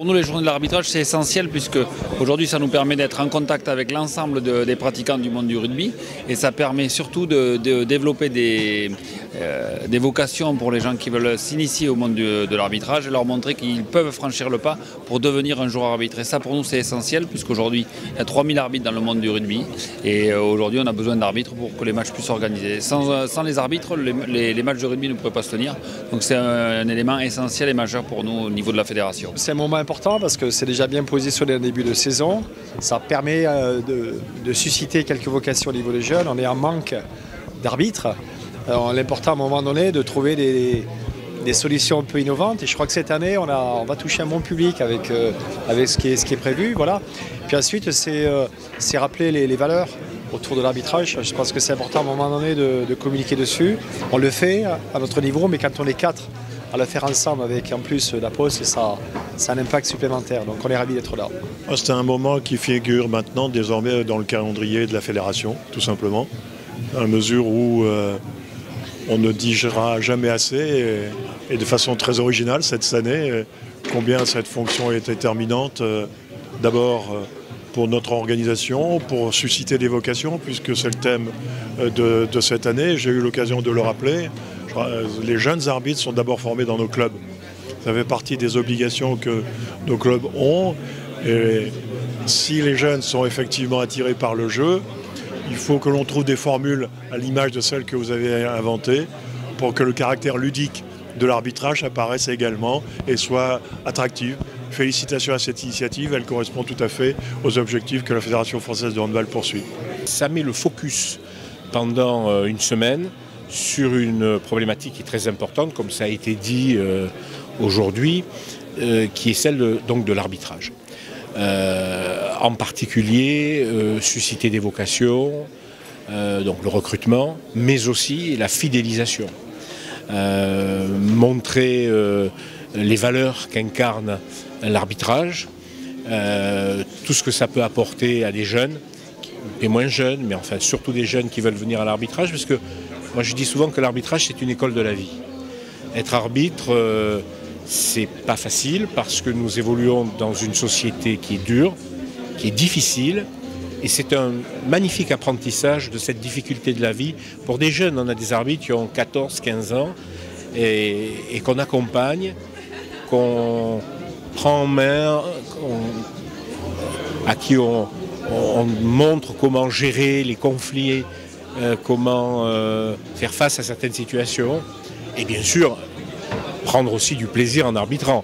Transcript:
Pour nous, les journées de l'arbitrage, c'est essentiel puisque aujourd'hui, ça nous permet d'être en contact avec l'ensemble des pratiquants du monde du rugby et ça permet surtout de développer des vocations pour les gens qui veulent s'initier au monde de l'arbitrage et leur montrer qu'ils peuvent franchir le pas pour devenir un joueur arbitre. Et ça, pour nous, c'est essentiel puisqu'aujourd'hui, il y a 3000 arbitres dans le monde du rugby et aujourd'hui, on a besoin d'arbitres pour que les matchs puissent s'organiser. Sans les arbitres, les matchs de rugby ne pourraient pas se tenir. Donc c'est un élément essentiel et majeur pour nous au niveau de la fédération. C'est un moment important parce que c'est déjà bien positionné en début de saison. Ça permet de susciter quelques vocations au niveau des jeunes. On est en manque d'arbitres. L'important à un moment donné de trouver des solutions un peu innovantes. Et je crois que cette année, on va toucher un bon public avec ce qui est prévu. Voilà. Puis ensuite, c'est rappeler les valeurs autour de l'arbitrage. Je pense que c'est important à un moment donné de communiquer dessus. On le fait à notre niveau, mais quand on est 4 à le faire ensemble avec en plus la Poste, ça a un impact supplémentaire. Donc on est ravis d'être là. C'est un moment qui figure maintenant désormais dans le calendrier de la fédération, tout simplement, à mesure où on ne digérera jamais assez et de façon très originale cette année combien cette fonction est déterminante d'abord pour notre organisation, pour susciter des vocations, puisque c'est le thème de cette année. J'ai eu l'occasion de le rappeler. Les jeunes arbitres sont d'abord formés dans nos clubs. Ça fait partie des obligations que nos clubs ont. Et si les jeunes sont effectivement attirés par le jeu, il faut que l'on trouve des formules à l'image de celles que vous avez inventées pour que le caractère ludique de l'arbitrage apparaisse également et soit attractif. Félicitations à cette initiative, elle correspond tout à fait aux objectifs que la Fédération française de handball poursuit. Ça met le focus pendant une semaine sur une problématique qui est très importante, comme ça a été dit aujourd'hui, qui est celle donc de l'arbitrage. En particulier, susciter des vocations, donc le recrutement, mais aussi la fidélisation. Montrer les valeurs qu'incarne l'arbitrage, tout ce que ça peut apporter à des jeunes, des moins jeunes, mais enfin surtout des jeunes qui veulent venir à l'arbitrage, parce que moi je dis souvent que l'arbitrage c'est une école de la vie. Être arbitre, c'est pas facile parce que nous évoluons dans une société qui est dure, qui est difficile, et c'est un magnifique apprentissage de cette difficulté de la vie. Pour des jeunes, on a des arbitres qui ont 14, 15 ans et qu'on accompagne, qu'on prend en main, à qui on montre comment gérer les conflits, comment faire face à certaines situations et bien sûr prendre aussi du plaisir en arbitrant.